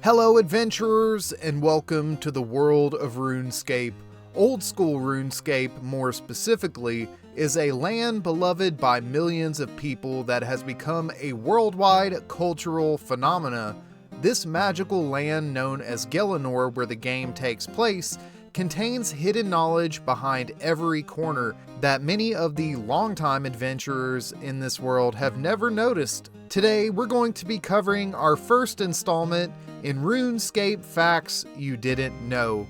Hello adventurers, and welcome to the world of Runescape. Old school Runescape, more specifically, is a land beloved by millions of people that has become a worldwide cultural phenomena. This magical land known as Gielinor, where the game takes place, contains hidden knowledge behind every corner that many of the longtime adventurers in this world have never noticed. Today we're going to be covering our first installment in RuneScape Facts You Didn't Know.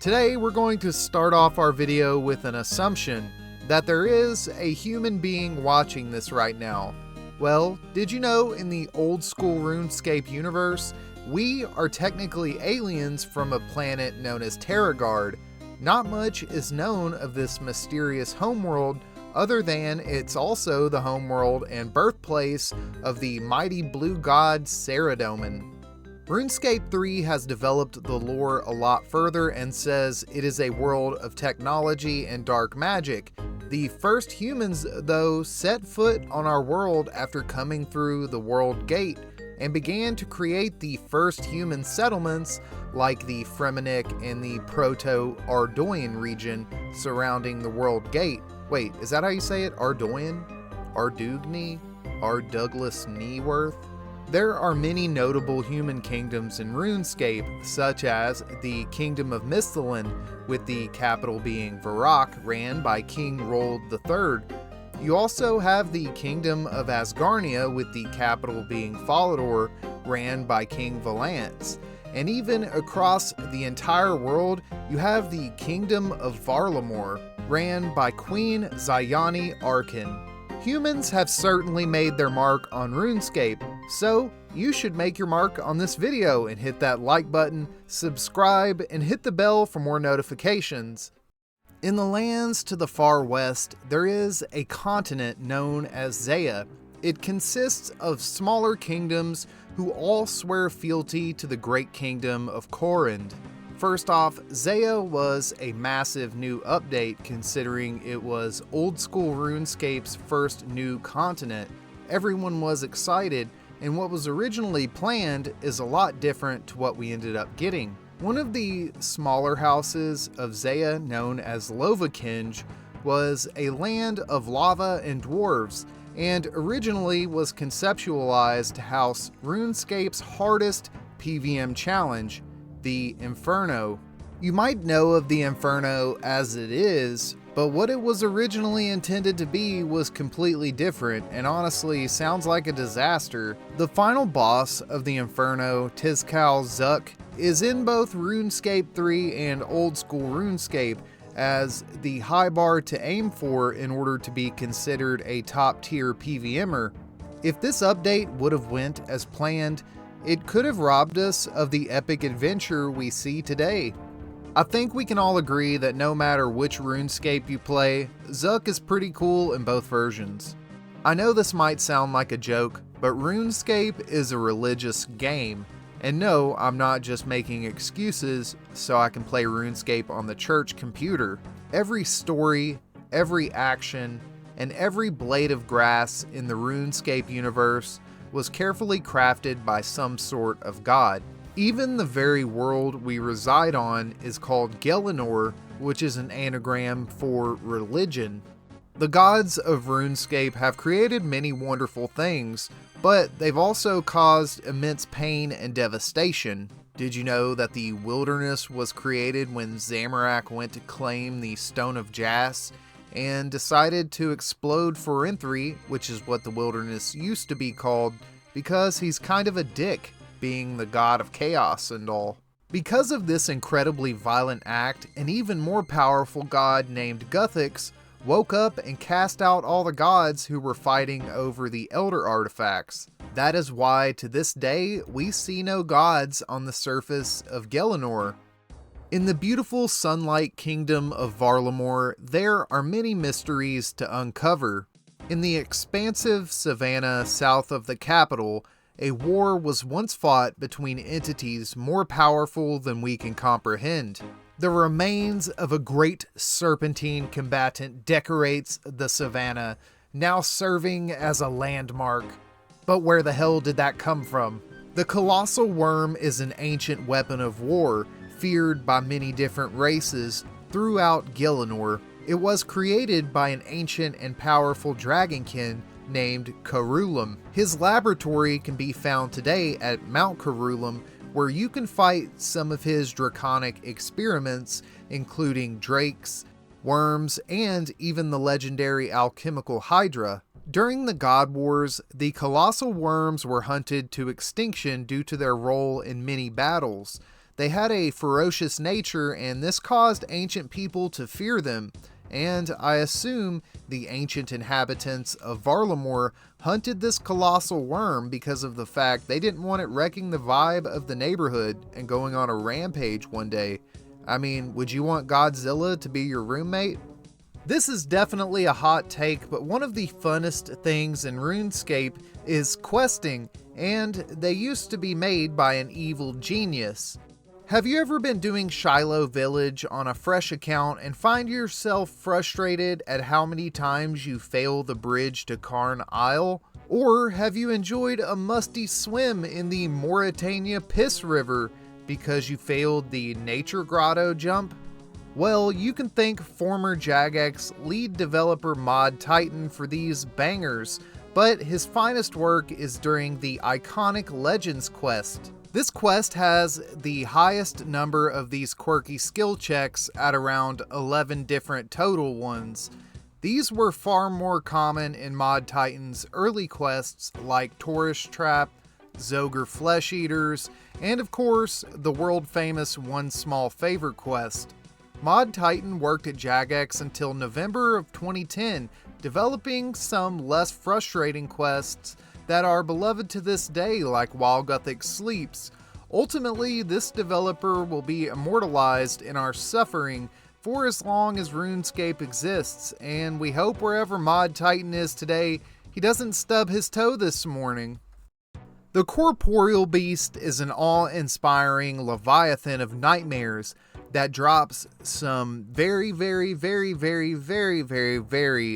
Today we're going to start off our video with an assumption that there is a human being watching this right now. Well, did you know in the old school RuneScape universe, we are technically aliens from a planet known as Terragard? Not much is known of this mysterious homeworld other than it's also the homeworld and birthplace of the mighty blue god Saradomin. RuneScape 3 has developed the lore a lot further and says it is a world of technology and dark magic. The first humans, though, set foot on our world after coming through the World Gate and began to create the first human settlements like the Fremennik and the Proto-Ardoyan region surrounding the World Gate. Wait, is that how you say it? Ardoyan? Ardugni? Arduglas Neworth? There are many notable human kingdoms in RuneScape, such as the Kingdom of Misthalin, with the capital being Varrock, ran by King Rold III. You also have the Kingdom of Asgarnia, with the capital being Falador, ran by King Valance. And even across the entire world, you have the Kingdom of Varlamore, ran by Queen Zayani Arkin. Humans have certainly made their mark on RuneScape, so you should make your mark on this video and hit that like button, subscribe, and hit the bell for more notifications. In the lands to the far west, there is a continent known as Zeah. It consists of smaller kingdoms who all swear fealty to the great kingdom of Korund. First off, Zeah was a massive new update considering it was old school RuneScape's first new continent. Everyone was excited, and what was originally planned is a lot different to what we ended up getting. One of the smaller houses of Zeah, known as Lovakinj, was a land of lava and dwarves, and originally was conceptualized to house RuneScape's hardest PvM challenge, the Inferno. You might know of the Inferno as it is, but what it was originally intended to be was completely different and honestly sounds like a disaster. The final boss of the Inferno, Tizkal Zuk, is in both RuneScape 3 and old school RuneScape as the high bar to aim for in order to be considered a top tier PvMer. If this update would have went as planned, it could have robbed us of the epic adventure we see today. I think we can all agree that no matter which RuneScape you play, Zuk is pretty cool in both versions. I know this might sound like a joke, but RuneScape is a religious game. And no, I'm not just making excuses so I can play RuneScape on the church computer. Every story, every action, and every blade of grass in the RuneScape universe was carefully crafted by some sort of god. Even the very world we reside on is called Gielinor, which is an anagram for religion. The gods of RuneScape have created many wonderful things, but they've also caused immense pain and devastation. Did you know that the wilderness was created when Zamorak went to claim the Stone of Jas and decided to explode Forinthry, which is what the wilderness used to be called, because he's kind of a dick, being the god of chaos and all. Because of this incredibly violent act, an even more powerful god named Guthix woke up and cast out all the gods who were fighting over the Elder artifacts. That is why to this day we see no gods on the surface of Gielinor. In the beautiful sunlight kingdom of Varlamore, there are many mysteries to uncover. In the expansive savanna south of the capital, a war was once fought between entities more powerful than we can comprehend. The remains of a great serpentine combatant decorates the savanna, now serving as a landmark. But where the hell did that come from? The Colossal Wyrm is an ancient weapon of war, feared by many different races throughout Gielinor. It was created by an ancient and powerful dragonkin named Carulam. His laboratory can be found today at Mount Carulam, where you can fight some of his draconic experiments, including drakes, worms, and even the legendary alchemical Hydra. During the God Wars, the Colossal Wyrms were hunted to extinction due to their role in many battles. They had a ferocious nature, and this caused ancient people to fear them, and I assume the ancient inhabitants of Varlamore hunted this Colossal Wyrm because of the fact they didn't want it wrecking the vibe of the neighborhood and going on a rampage one day. I mean, would you want Godzilla to be your roommate? This is definitely a hot take, but one of the funnest things in RuneScape is questing, and they used to be made by an evil genius. Have you ever been doing Shiloh Village on a fresh account and find yourself frustrated at how many times you fail the bridge to Karn Isle? Or have you enjoyed a musty swim in the Mauritania Piss River because you failed the Nature Grotto jump? Well, you can thank former Jagex lead developer Mod Titan for these bangers, but his finest work is during the iconic Legends quest. This quest has the highest number of these quirky skill checks at around 11 different total ones. These were far more common in Mod Titan's early quests like Taurus Trap, Zogre Flesh Eaters, and of course the world famous One Small Favor quest. Mod Titan worked at Jagex until November of 2010, developing some less frustrating quests that are beloved to this day, like While Gothic Sleeps. Ultimately, this developer will be immortalized in our suffering for as long as RuneScape exists, and we hope wherever Mod Titan is today, he doesn't stub his toe this morning. The Corporeal Beast is an awe-inspiring leviathan of nightmares that drops some very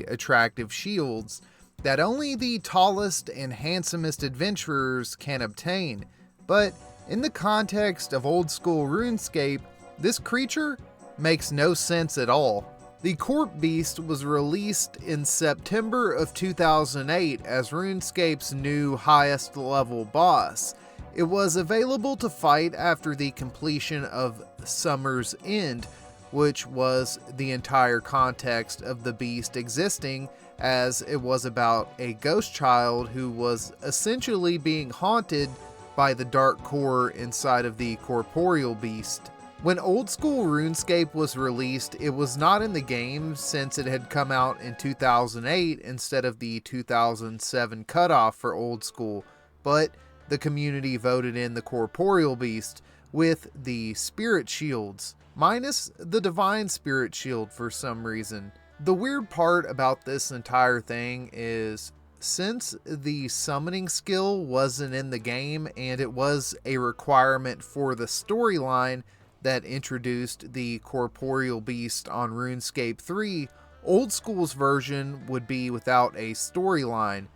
attractive shields that only the tallest and handsomest adventurers can obtain. But in the context of old school RuneScape, this creature makes no sense at all. The Corp Beast was released in September of 2008 as RuneScape's new highest level boss. It was available to fight after the completion of Summer's End, which was the entire context of the beast existing, as it was about a ghost child who was essentially being haunted by the dark core inside of the Corporeal Beast. When old school RuneScape was released, it was not in the game since it had come out in 2008 instead of the 2007 cutoff for old school, but the community voted in the Corporeal Beast with the Spirit Shields, minus the Divine Spirit Shield for some reason. The weird part about this entire thing is, since the summoning skill wasn't in the game and it was a requirement for the storyline that introduced the Corporeal Beast on RuneScape 3, old school's version would be without a storyline,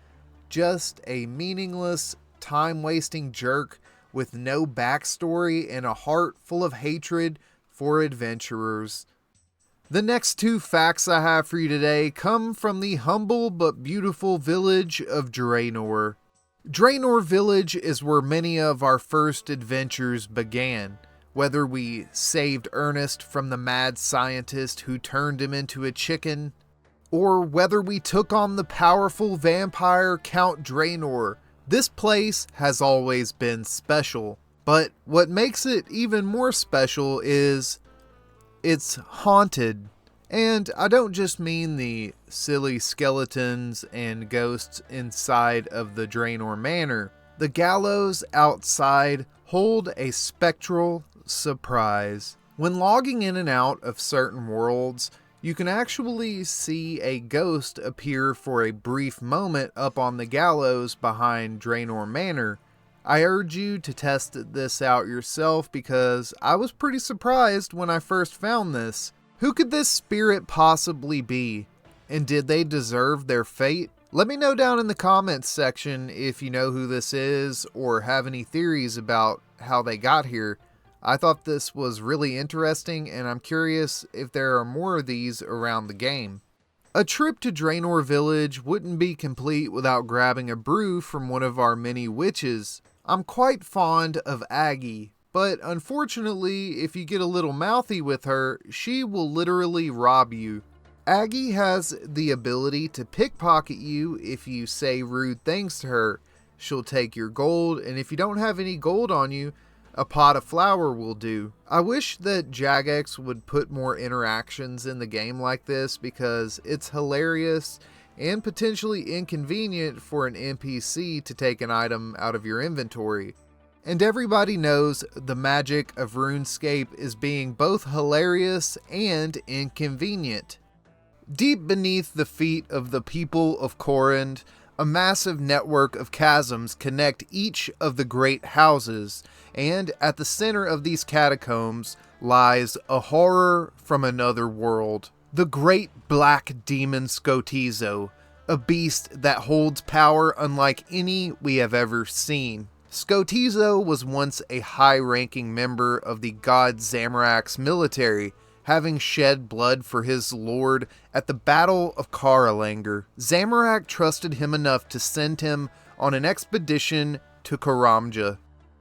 just a meaningless, time-wasting jerk with no backstory and a heart full of hatred for adventurers. The next two facts I have for you today come from the humble but beautiful village of Draynor. Draynor Village is where many of our first adventures began. Whether we saved Ernest from the mad scientist who turned him into a chicken, or whether we took on the powerful vampire Count Draynor, this place has always been special. But what makes it even more special is it's haunted. And I don't just mean the silly skeletons and ghosts inside of the Draynor Manor. The gallows outside hold a spectral surprise. When logging in and out of certain worlds, you can actually see a ghost appear for a brief moment up on the gallows behind Draynor Manor. I urge you to test this out yourself because I was pretty surprised when I first found this. Who could this spirit possibly be? And did they deserve their fate? Let me know down in the comments section if you know who this is or have any theories about how they got here. I thought this was really interesting, and I'm curious if there are more of these around the game. A trip to Draynor Village wouldn't be complete without grabbing a brew from one of our many witches. I'm quite fond of Aggie, but unfortunately, if you get a little mouthy with her, she will literally rob you. Aggie has the ability to pickpocket you if you say rude things to her. She'll take your gold, and if you don't have any gold on you, a pot of flour will do. I wish that Jagex would put more interactions in the game like this because it's hilarious and potentially inconvenient for an NPC to take an item out of your inventory. And everybody knows the magic of RuneScape is being both hilarious and inconvenient. Deep beneath the feet of the people of Corund, a massive network of chasms connect each of the great houses, and at the center of these catacombs lies a horror from another world. The great black demon Skotizo, a beast that holds power unlike any we have ever seen. Skotizo was once a high-ranking member of the god Zamorak's military, having shed blood for his lord at the Battle of Karalanger. Zamorak trusted him enough to send him on an expedition to Karamja.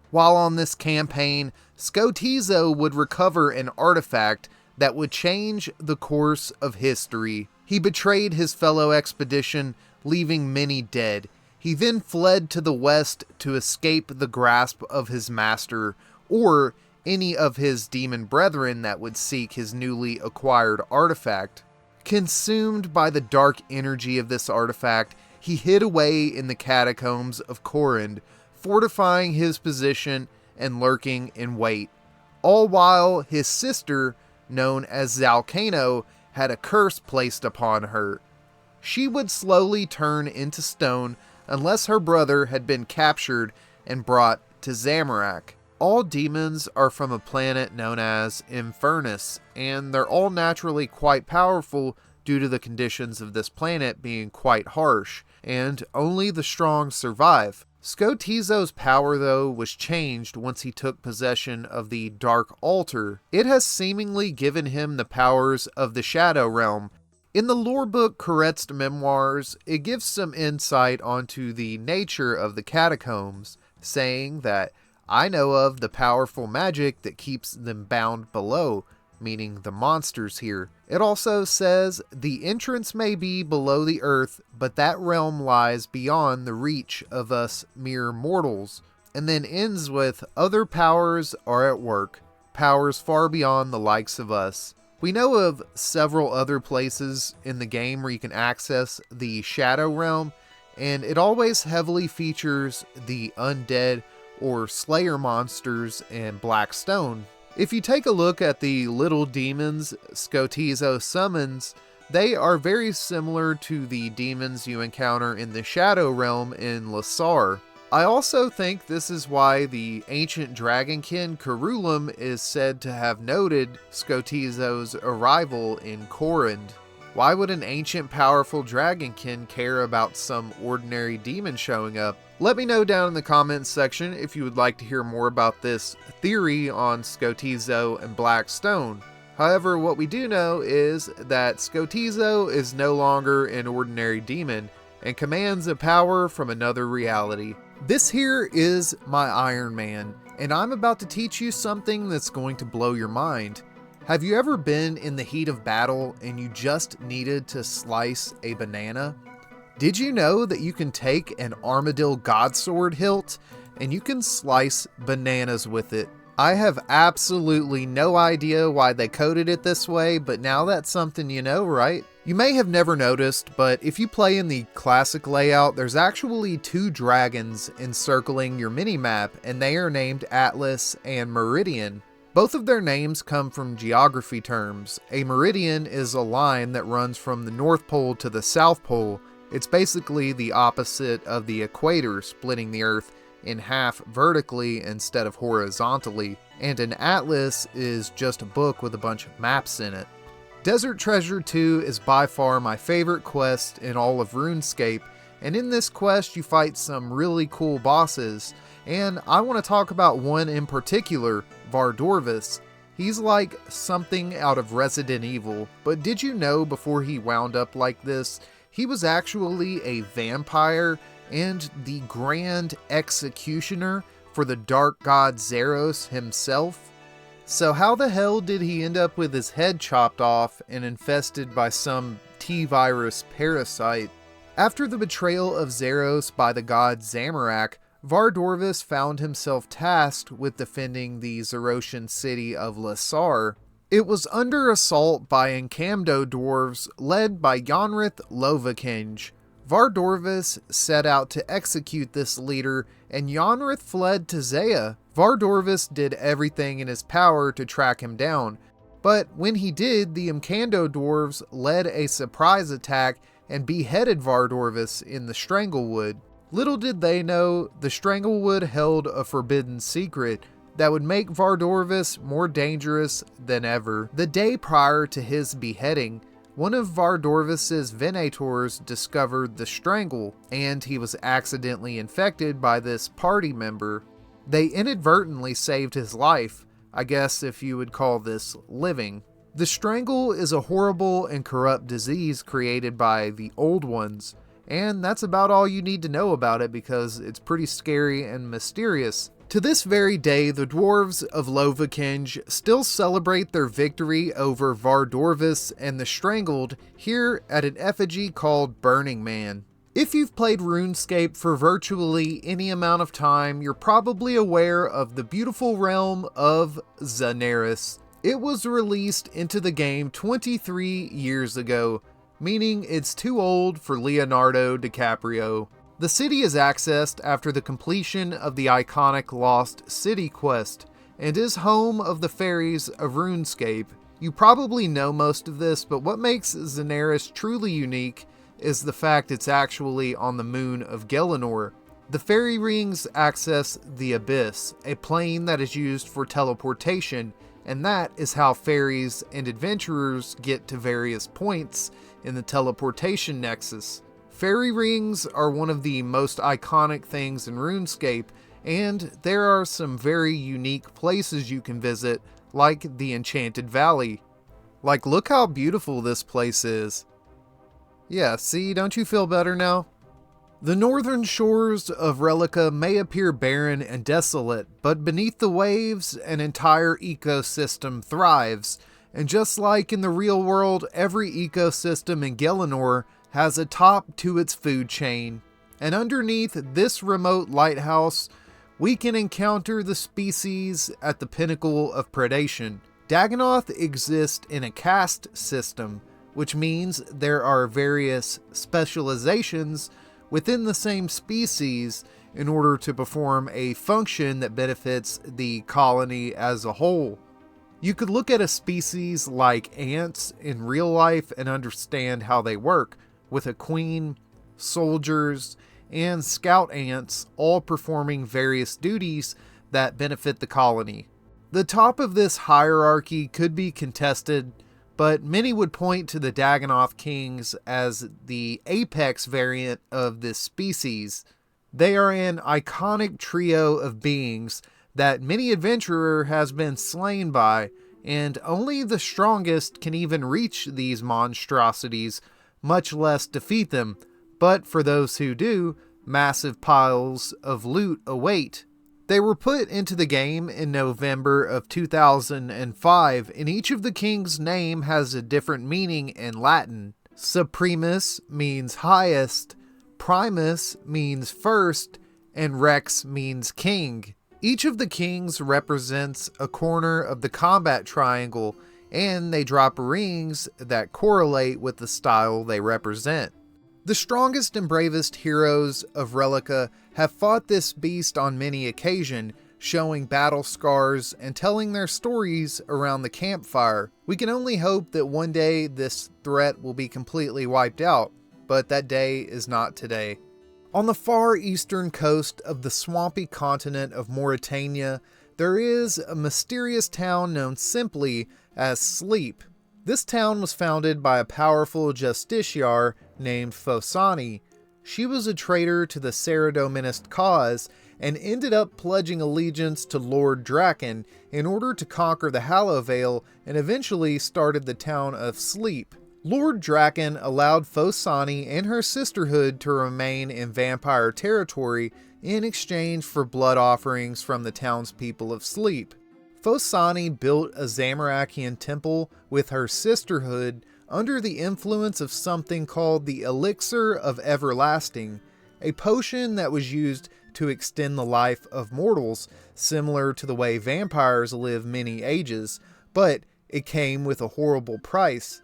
While on this campaign, Skotizo would recover an artifact that would change the course of history. He betrayed his fellow expedition, leaving many dead. He then fled to the west to escape the grasp of his master, or any of his demon brethren that would seek his newly acquired artifact. Consumed by the dark energy of this artifact, he hid away in the catacombs of Corund, fortifying his position and lurking in wait. All while his sister, known as Zalcano, had a curse placed upon her. She would slowly turn into stone unless her brother had been captured and brought to Zamorak. All demons are from a planet known as Infernus, and they're all naturally quite powerful due to the conditions of this planet being quite harsh, and only the strong survive. Skotizo's power, though, was changed once he took possession of the Dark Altar. It has seemingly given him the powers of the Shadow Realm. In the lore book Corret's Memoirs, it gives some insight onto the nature of the catacombs, saying that I know of the powerful magic that keeps them bound below, meaning the monsters here. It also says the entrance may be below the earth, but that realm lies beyond the reach of us mere mortals, and then ends with other powers are at work, powers far beyond the likes of us. We know of several other places in the game where you can access the Shadow Realm, and it always heavily features the undead or Slayer monsters and Black Stone. If you take a look at the little demons Skotizo summons, they are very similar to the demons you encounter in the Shadow Realm in Lasar. I also think this is why the ancient dragonkin Karulum is said to have noted Skotizo's arrival in Corund. Why would an ancient powerful dragonkin care about some ordinary demon showing up? Let me know down in the comments section if you would like to hear more about this theory on Skotizo and Black Stone. However, what we do know is that Skotizo is no longer an ordinary demon and commands a power from another reality. This here is my Iron Man, and I'm about to teach you something that's going to blow your mind. Have you ever been in the heat of battle and you just needed to slice a banana? Did you know that you can take an Armadyl Godsword hilt and you can slice bananas with it? I have absolutely no idea why they coded it this way, but now that's something you know, right? You may have never noticed, but if you play in the classic layout, there's actually two dragons encircling your minimap, and they are named Atlas and Meridian. Both of their names come from geography terms. A meridian is a line that runs from the North Pole to the South Pole. It's basically the opposite of the equator, splitting the Earth in half vertically instead of horizontally. And an atlas is just a book with a bunch of maps in it. Desert Treasure 2 is by far my favorite quest in all of RuneScape, and in this quest you fight some really cool bosses, and I want to talk about one in particular, Vardorvis. He's like something out of Resident Evil, but did you know before he wound up like this, he was actually a vampire and the Grand Executioner for the Dark God Zeros himself? So how the hell did he end up with his head chopped off and infested by some T-virus parasite? After the betrayal of Zeros by the god Zamorak, Vardorvis found himself tasked with defending the Zerosian city of Lasar. It was under assault by Encamdo dwarves led by Yonrith Lovakinj. Vardorvis set out to execute this leader, and Yonrith fled to Zeah. Vardorvis did everything in his power to track him down, but when he did, the Encamdo dwarves led a surprise attack and beheaded Vardorvis in the Stranglewood. Little did they know, the Stranglewood held a forbidden secret that would make Vardorvis more dangerous than ever. The day prior to his beheading, one of Vardorvis's Venators discovered the Strangle, and he was accidentally infected by this party member. They inadvertently saved his life, I guess if you would call this living. The Strangle is a horrible and corrupt disease created by the Old Ones, and that's about all you need to know about it because it's pretty scary and mysterious. To this very day, the dwarves of Lovakinj still celebrate their victory over Vardorvis and the Strangled here at an effigy called Burning Man. If you've played RuneScape for virtually any amount of time, you're probably aware of the beautiful realm of Zanaris. It was released into the game 23 years ago, meaning it's too old for Leonardo DiCaprio. The city is accessed after the completion of the iconic Lost City quest, and is home of the fairies of RuneScape. You probably know most of this, but what makes Zanaris truly unique is the fact it's actually on the moon of Gelinor. The fairy rings access the Abyss, a plane that is used for teleportation, and that is how fairies and adventurers get to various points in the teleportation nexus. Fairy rings are one of the most iconic things in RuneScape, and there are some very unique places you can visit, like the Enchanted Valley. Like, look how beautiful this place is. Yeah, see, don't you feel better now? The northern shores of Relica may appear barren and desolate, but beneath the waves, an entire ecosystem thrives. And just like in the real world, every ecosystem in Gelinor has a top to its food chain. And underneath this remote lighthouse, we can encounter the species at the pinnacle of predation. Daggonoth exists in a caste system, which means there are various specializations within the same species in order to perform a function that benefits the colony as a whole. You could look at a species like ants in real life and understand how they work, with a queen, soldiers, and scout ants all performing various duties that benefit the colony. The top of this hierarchy could be contested, but many would point to the Daggonoth Kings as the apex variant of this species. They are an iconic trio of beings that many adventurer has been slain by, and only the strongest can even reach these monstrosities, much less defeat them. But for those who do, massive piles of loot await. They were put into the game in November of 2005, and each of the kings' name has a different meaning in Latin. Supremus means highest, Primus means first, and Rex means king. Each of the kings represents a corner of the combat triangle, and they drop rings that correlate with the style they represent. The strongest and bravest heroes of Relica have fought this beast on many occasions, showing battle scars and telling their stories around the campfire. We can only hope that one day this threat will be completely wiped out, but that day is not today. On the far eastern coast of the swampy continent of Mauritania, there is a mysterious town known simply as Sleep. This town was founded by a powerful justiciar named Phosani. She was a traitor to the Daggonoth cause and ended up pledging allegiance to Lord Draken in order to conquer the Hallowvale and eventually started the town of Sleep. Lord Draken allowed Phosani and her sisterhood to remain in vampire territory in exchange for blood offerings from the townspeople of Sleep. Phosani built a Zamorakian temple with her sisterhood under the influence of something called the Elixir of Everlasting, a potion that was used to extend the life of mortals, similar to the way vampires live many ages, but it came with a horrible price.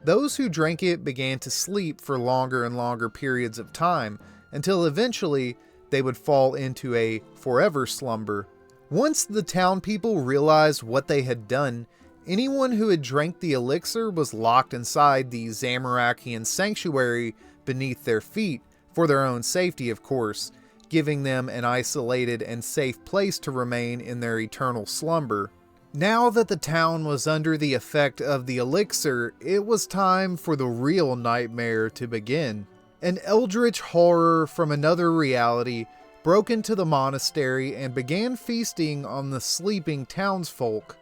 Those who drank it began to sleep for longer and longer periods of time, until eventually they would fall into a forever slumber. Once the town people realized what they had done, anyone who had drank the elixir was locked inside the Zamorakian sanctuary beneath their feet, for their own safety of course, giving them an isolated and safe place to remain in their eternal slumber. Now that the town was under the effect of the elixir, it was time for the real nightmare to begin. An eldritch horror from another reality broke into the monastery and began feasting on the sleeping townsfolk.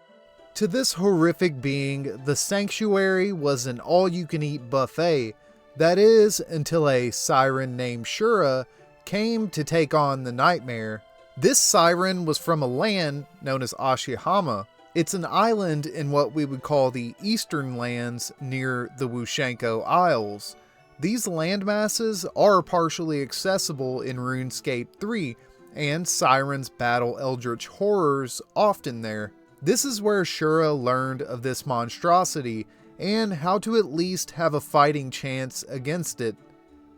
To this horrific being, the sanctuary was an all-you-can-eat buffet, that is, until a siren named Shura came to take on the nightmare. This siren was from a land known as Ashihama. It's an island in what we would call the Eastern Lands near the Wushenko Isles. These landmasses are partially accessible in RuneScape 3, and sirens battle eldritch horrors often there. This is where Shura learned of this monstrosity and how to at least have a fighting chance against it.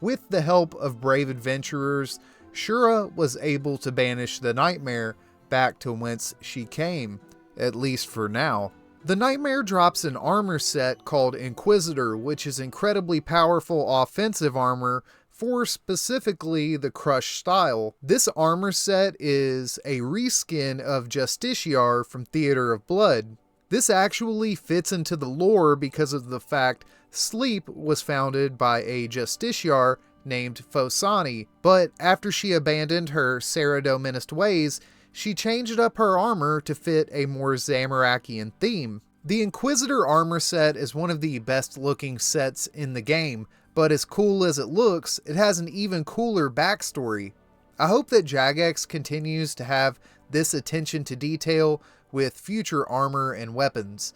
With the help of brave adventurers, Shura was able to banish the nightmare back to whence she came, at least for now. The nightmare drops an armor set called Inquisitor, which is incredibly powerful offensive armor for specifically the Crush style. This armor set is a reskin of Justiciar from Theater of Blood. This actually fits into the lore because of the fact Sleep was founded by a Justiciar named Phosani, but after she abandoned her Saradominist ways, she changed up her armor to fit a more Zamorakian theme. The Inquisitor armor set is one of the best looking sets in the game, but as cool as it looks, it has an even cooler backstory. I hope that Jagex continues to have this attention to detail with future armor and weapons.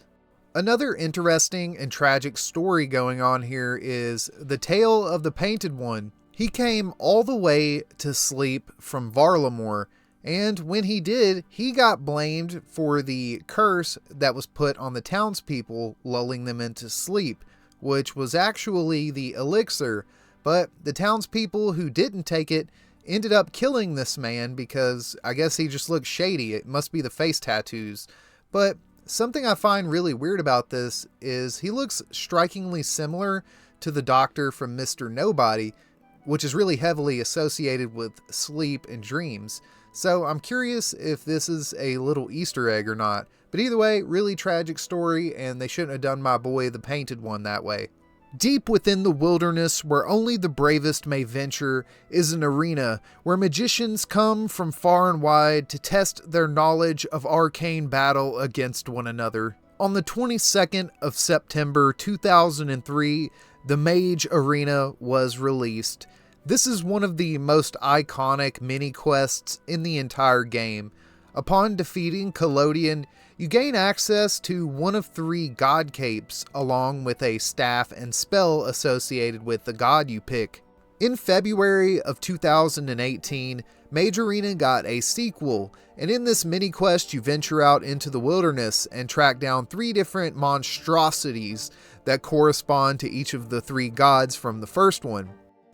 Another interesting and tragic story going on here is the tale of the Painted One. He came all the way to Sleep from Varlamore, and when he did, he got blamed for the curse that was put on the townspeople, lulling them into sleep, which was actually the elixir, but the townspeople who didn't take it ended up killing this man because I guess he just looked shady. It must be the face tattoos. But something I find really weird about this is he looks strikingly similar to the doctor from Mr. Nobody, which is really heavily associated with sleep and dreams. So I'm curious if this is a little Easter egg or not. But either way, really tragic story, and they shouldn't have done my boy the Painted One that way. Deep within the wilderness, where only the bravest may venture, is an arena where magicians come from far and wide to test their knowledge of arcane battle against one another. On the 22nd of September 2003, the Mage Arena was released. This is one of the most iconic mini-quests in the entire game. Upon defeating Collodion, you gain access to one of 3 god capes, along with a staff and spell associated with the god you pick. In February of 2018, Mage Arena got a sequel, and in this mini-quest you venture out into the wilderness and track down 3 different monstrosities that correspond to each of the 3 gods from the first one.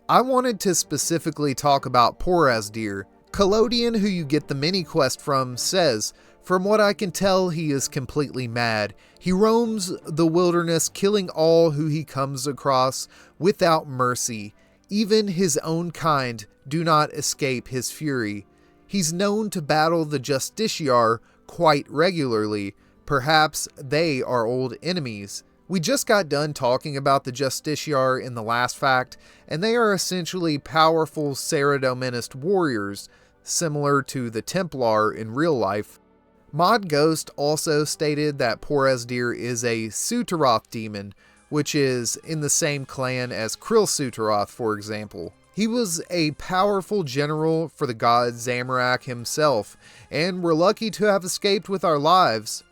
I wanted to specifically talk about Porazdir. Collodion, who you get the mini-quest from, says, "From what I can tell, he is completely mad. He roams the wilderness, killing all who he comes across without mercy. Even his own kind do not escape his fury. He's known to battle the Justiciar quite regularly. Perhaps they are old enemies. We just got done talking about the Justiciar in the last fact, and they are essentially powerful Saradominist warriors, similar to the Templar in real life. Mod Ghost also stated that Porazdir is a Suteroth demon, which is in the same clan as Krill Suteroth, for example. He was a powerful general for the god Zamorak himself, and we're lucky to have escaped with our lives.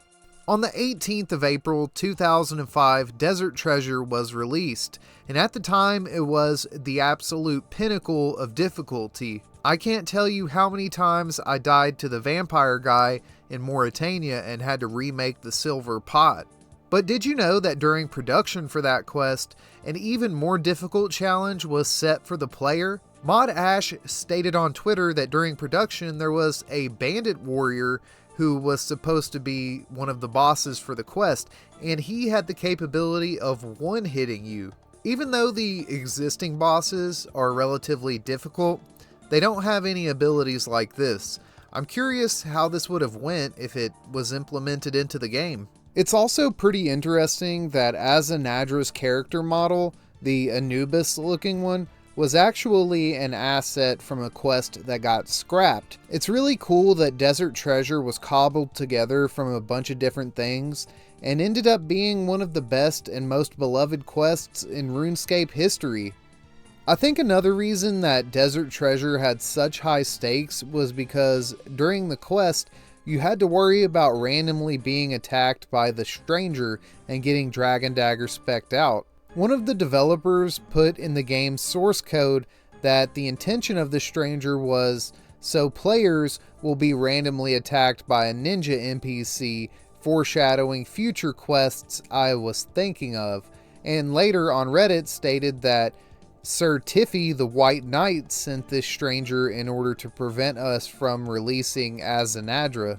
On the 18th of April 2005, Desert Treasure was released, and at the time it was the absolute pinnacle of difficulty. I can't tell you how many times I died to the vampire guy in Mauritania and had to remake the silver pot. But did you know that during production for that quest, an even more difficult challenge was set for the player? Mod Ash stated on Twitter that during production there was a bandit warrior who was supposed to be one of the bosses for the quest, and he had the capability of one-hitting you. Even though the existing bosses are relatively difficult, they don't have any abilities like this. I'm curious how this would have went if it was implemented into the game. It's also pretty interesting that Zanadra's character model, the Anubis-looking one, was actually an asset from a quest that got scrapped. It's really cool that Desert Treasure was cobbled together from a bunch of different things and ended up being one of the best and most beloved quests in RuneScape history. I think another reason that Desert Treasure had such high stakes was because during the quest, you had to worry about randomly being attacked by the Stranger and getting Dragon Dagger specced out. One of the developers put in the game's source code that the intention of the Stranger was so players will be randomly attacked by a ninja NPC, foreshadowing future quests I was thinking of, and later on Reddit stated that Sir Tiffy the White Knight sent this Stranger in order to prevent us from releasing Zanadra.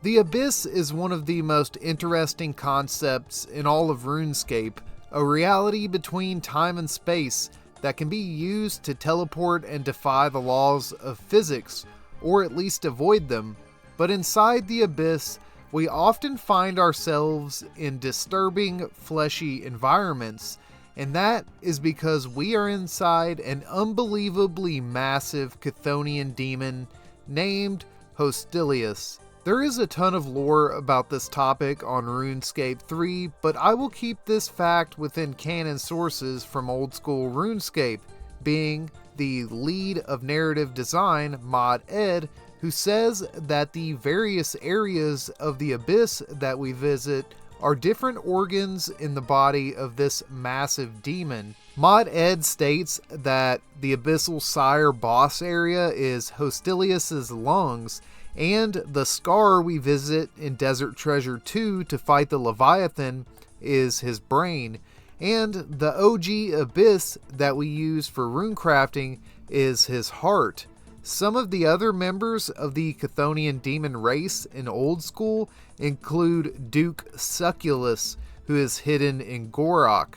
The Abyss is one of the most interesting concepts in all of RuneScape, a reality between time and space that can be used to teleport and defy the laws of physics, or at least avoid them. But inside the Abyss, we often find ourselves in disturbing, fleshy environments, and that is because we are inside an unbelievably massive Chthonian demon named Hostilius. There is a ton of lore about this topic on RuneScape 3, but I will keep this fact within canon sources from old school RuneScape, being the lead of narrative design, Mod Ed, who says that the various areas of the Abyss that we visit are different organs in the body of this massive demon. Mod Ed states that the Abyssal Sire boss area is Hostilius's lungs, and the scar we visit in Desert Treasure 2 to fight the Leviathan is his brain, and the OG Abyss that we use for runecrafting is his heart. Some of the other members of the Chthonian demon race in Old School include Duke Succulus, who is hidden in Gorok,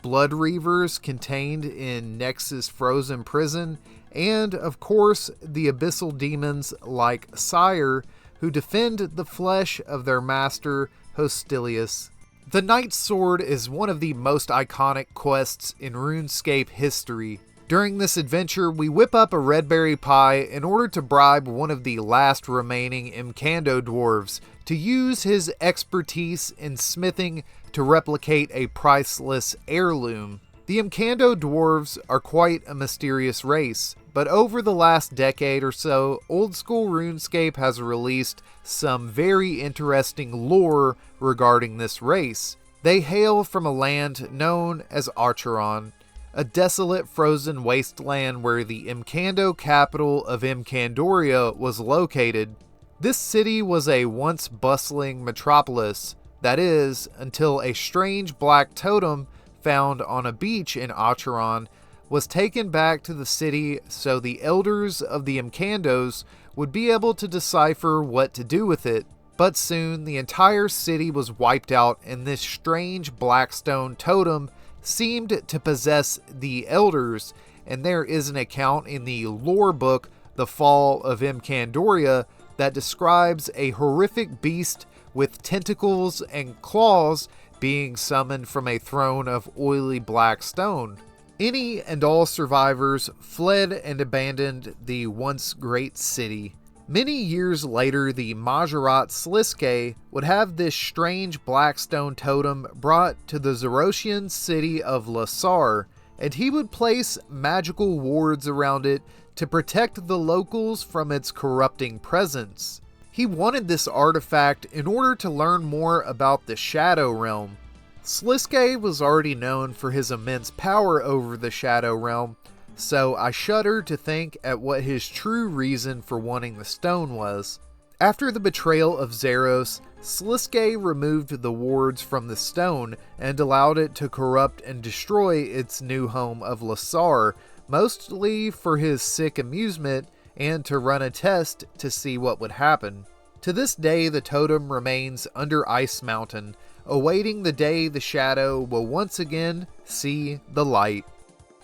Blood Reavers contained in Nexus Frozen Prison, and of course the abyssal demons like Sire, who defend the flesh of their master Hostilius. The Knight's Sword is one of the most iconic quests in RuneScape history. During this adventure, we whip up a red berry pie in order to bribe one of the last remaining Imcando dwarves to use his expertise in smithing to replicate a priceless heirloom. The Imcando dwarves are quite a mysterious race, but over the last decade or so, Old School RuneScape has released some very interesting lore regarding this race. They hail from a land known as Acheron, a desolate frozen wasteland where the Imcando capital of Imcandoria was located. This city was a once bustling metropolis, that is, until a strange black totem found on a beach in Acheron was taken back to the city so the elders of the Imcandos would be able to decipher what to do with it. But soon the entire city was wiped out, and this strange black stone totem seemed to possess the elders, and there is an account in the lore book The Fall of Imcandoria that describes a horrific beast with tentacles and claws being summoned from a throne of oily black stone. Any and all survivors fled and abandoned the once great city. Many years later, the Majorat Sliske would have this strange black stone totem brought to the Zerosian city of Lasar, and he would place magical wards around it to protect the locals from its corrupting presence. He wanted this artifact in order to learn more about the Shadow Realm. Sliske was already known for his immense power over the Shadow Realm, so I shudder to think at what his true reason for wanting the stone was. After the betrayal of Zeros, Sliske removed the wards from the stone and allowed it to corrupt and destroy its new home of Lasar, mostly for his sick amusement and to run a test to see what would happen. To this day, the totem remains under Ice Mountain, awaiting the day the shadow will once again see the light.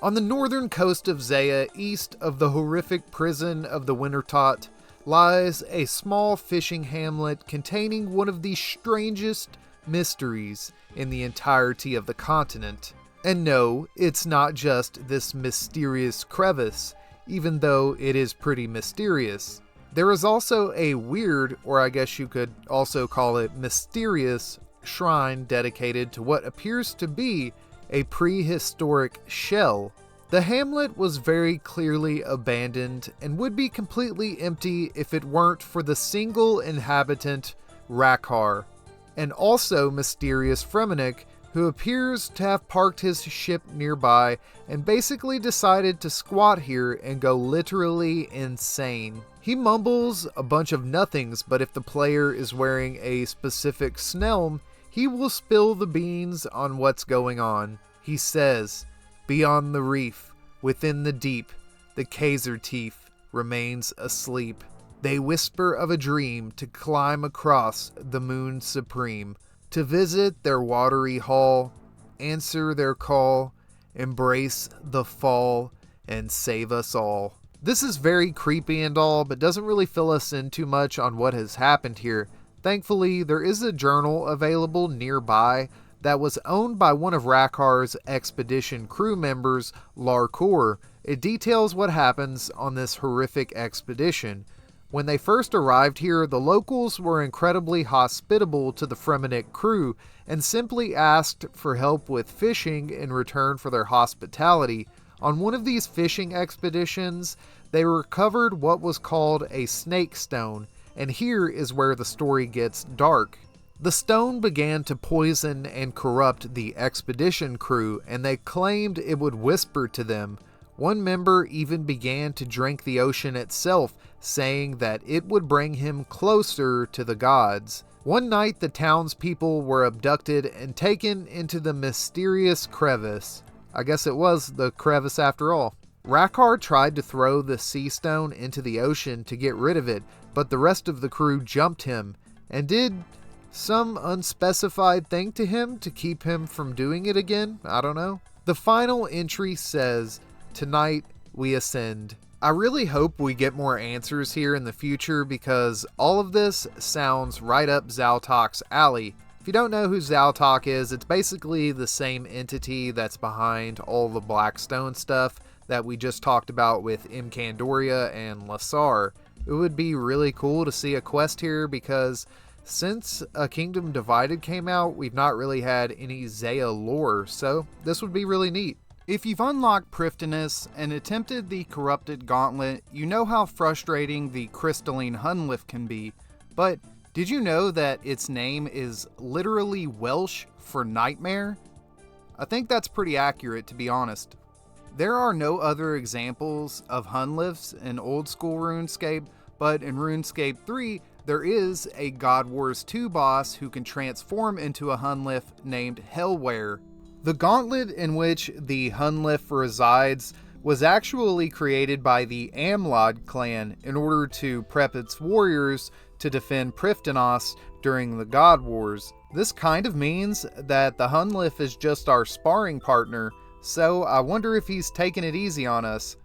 On the northern coast of Zeah, east of the horrific prison of the Wintertot, lies a small fishing hamlet containing one of the strangest mysteries in the entirety of the continent. And no, it's not just this mysterious crevice, even though it is pretty mysterious. There is also a weird, or I guess you could also call it mysterious, shrine dedicated to what appears to be a prehistoric shell. The hamlet was very clearly abandoned and would be completely empty if it weren't for the single inhabitant, Rakhar, and also mysterious Fremennik, who appears to have parked his ship nearby and basically decided to squat here and go literally insane. He mumbles a bunch of nothings, but if the player is wearing a specific snelm, he will spill the beans on what's going on. He says, "Beyond the reef, within the deep, the Kaisertief remains asleep. They whisper of a dream to climb across the moon supreme, to visit their watery hall, answer their call, embrace the fall, and save us all." This is very creepy and all, but doesn't really fill us in too much on what has happened here. Thankfully, there is a journal available nearby that was owned by one of Rakhar's expedition crew members, Larkor. It details what happens on this horrific expedition. When they first arrived here, the locals were incredibly hospitable to the Fremennik crew and simply asked for help with fishing in return for their hospitality. On one of these fishing expeditions, they recovered what was called a snake stone, and here is where the story gets dark. The stone began to poison and corrupt the expedition crew, and they claimed it would whisper to them. One member even began to drink the ocean itself, saying that it would bring him closer to the gods. One night, the townspeople were abducted and taken into the mysterious crevice. I guess it was the crevice after all. Rakhar tried to throw the sea stone into the ocean to get rid of it, but the rest of the crew jumped him and did some unspecified thing to him to keep him from doing it again. I don't know. The final entry says, "Tonight we ascend." I really hope we get more answers here in the future because all of this sounds right up Zaltok's alley. If you don't know who Zaltok is, it's basically the same entity that's behind all the Blackstone stuff that we just talked about with Imcandoria and Lasar. It would be really cool to see a quest here because since A Kingdom Divided came out, we've not really had any Zeah lore, so this would be really neat. If you've unlocked Prifddinas and attempted the Corrupted Gauntlet, you know how frustrating the Crystalline Unlef can be, but did you know that its name is literally Welsh for nightmare? I think that's pretty accurate, to be honest. There are no other examples of Unlefs in old school RuneScape, but in RuneScape 3, there is a God Wars 2 boss who can transform into a Unlef named Helwyr. The gauntlet in which the Unlef resides was actually created by the Amlod clan in order to prep its warriors to defend Prifddinas during the God Wars. This kind of means that the Unlef is just our sparring partner, so I wonder if he's taking it easy on us.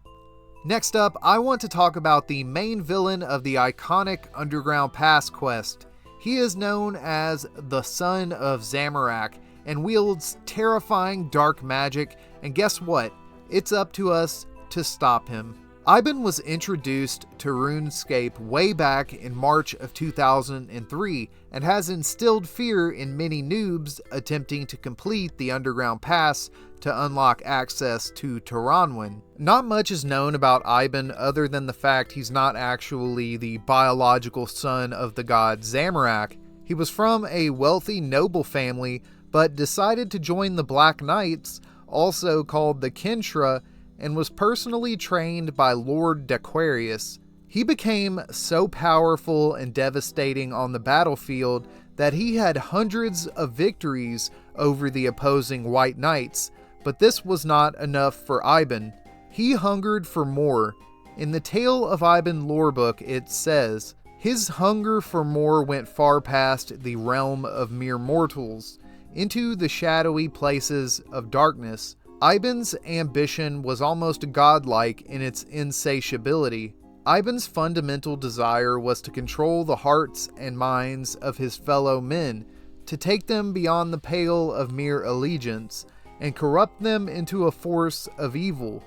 Next up, I want to talk about the main villain of the iconic Underground Pass quest. He is known as the Son of Zamorak, and wields terrifying dark magic, and guess what? It's up to us to stop him. Iban was introduced to RuneScape way back in March of 2003 and has instilled fear in many noobs attempting to complete the underground pass to unlock access to Taranwyn. Not much is known about Iban other than the fact he's not actually the biological son of the god Zamorak. He was from a wealthy noble family, but decided to join the Black Knights, also called the Kinshra, and was personally trained by Lord Daquarius. He became so powerful and devastating on the battlefield that he had hundreds of victories over the opposing White Knights, but this was not enough for Iban. He hungered for more. In the Tale of Iban lore book it says, "His hunger for more went far past the realm of mere mortals, into the shadowy places of darkness." Iban's ambition was almost godlike in its insatiability. Iban's fundamental desire was to control the hearts and minds of his fellow men, to take them beyond the pale of mere allegiance, and corrupt them into a force of evil.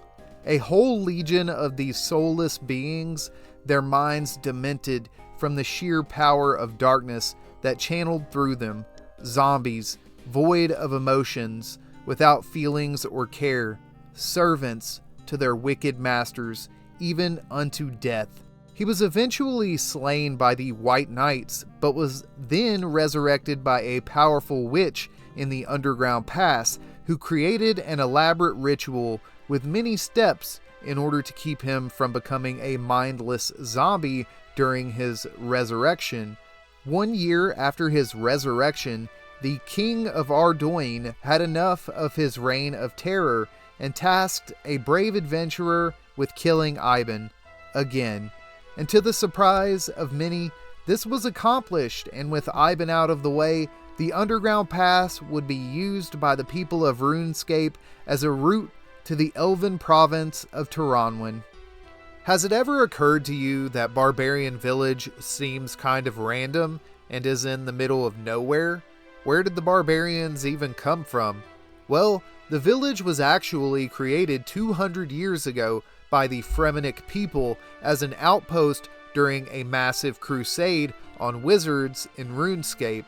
A whole legion of these soulless beings, their minds demented from the sheer power of darkness that channeled through them. Zombies, void of emotions, without feelings or care, servants to their wicked masters, even unto death. He was eventually slain by the White Knights, but was then resurrected by a powerful witch in the underground pass, who created an elaborate ritual with many steps in order to keep him from becoming a mindless zombie during his resurrection. 1 year after his resurrection, the King of Ardoin had enough of his reign of terror and tasked a brave adventurer with killing Iban again. And to the surprise of many, this was accomplished, and with Iban out of the way, the underground pass would be used by the people of RuneScape as a route to the elven province of Taranwyn. Has it ever occurred to you that Barbarian Village seems kind of random and is in the middle of nowhere? Where did the barbarians even come from? Well, the village was actually created 200 years ago by the Fremennik people as an outpost during a massive crusade on wizards in RuneScape.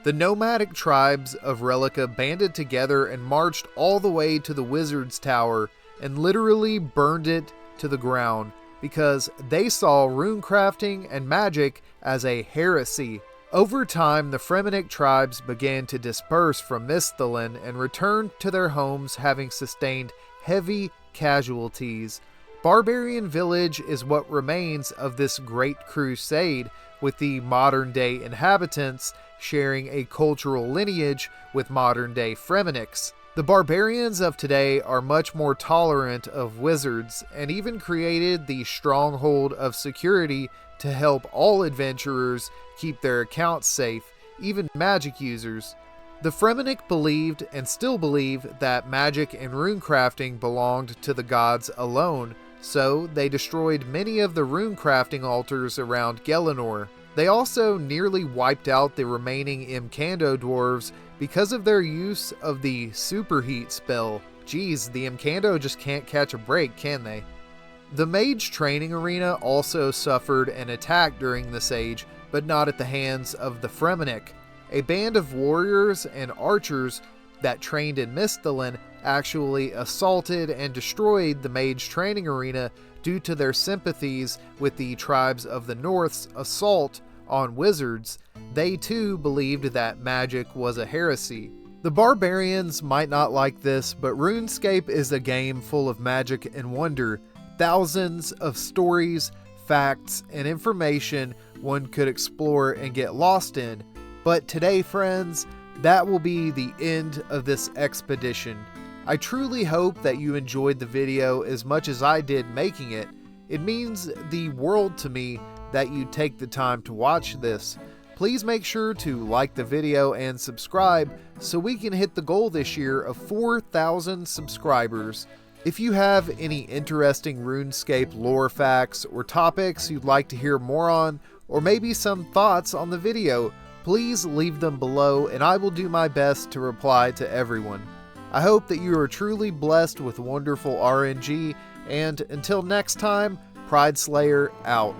The nomadic tribes of Relica banded together and marched all the way to the Wizard's Tower and literally burned it to the ground because they saw runecrafting and magic as a heresy. Over time, the Fremennik tribes began to disperse from Misthalin and returned to their homes, having sustained heavy casualties. Barbarian Village is what remains of this great crusade, with the modern-day inhabitants sharing a cultural lineage with modern-day Fremenniks. The barbarians of today are much more tolerant of wizards, and even created the Stronghold of Security to help all adventurers keep their accounts safe, even magic users. The Fremennik believed, and still believe, that magic and runecrafting belonged to the gods alone, so they destroyed many of the runecrafting altars around Gelinor. They also nearly wiped out the remaining Imcando dwarves because of their use of the superheat spell. Geez, the Imcando just can't catch a break, can they? The mage training arena also suffered an attack during this age, but not at the hands of the Fremennik. A band of warriors and archers that trained in Misthalin actually assaulted and destroyed the mage training arena due to their sympathies with the tribes of the North's assault on wizards. They too believed that magic was a heresy. The barbarians might not like this, but RuneScape is a game full of magic and wonder. Thousands of stories, facts, and information one could explore and get lost in. But today, friends, that will be the end of this expedition. I truly hope that you enjoyed the video as much as I did making it. It means the world to me that you take the time to watch this. Please make sure to like the video and subscribe so we can hit the goal this year of 4,000 subscribers. If you have any interesting RuneScape lore facts or topics you'd like to hear more on, or maybe some thoughts on the video, please leave them below and I will do my best to reply to everyone. I hope that you are truly blessed with wonderful RNG, and until next time, Pride Slayer out.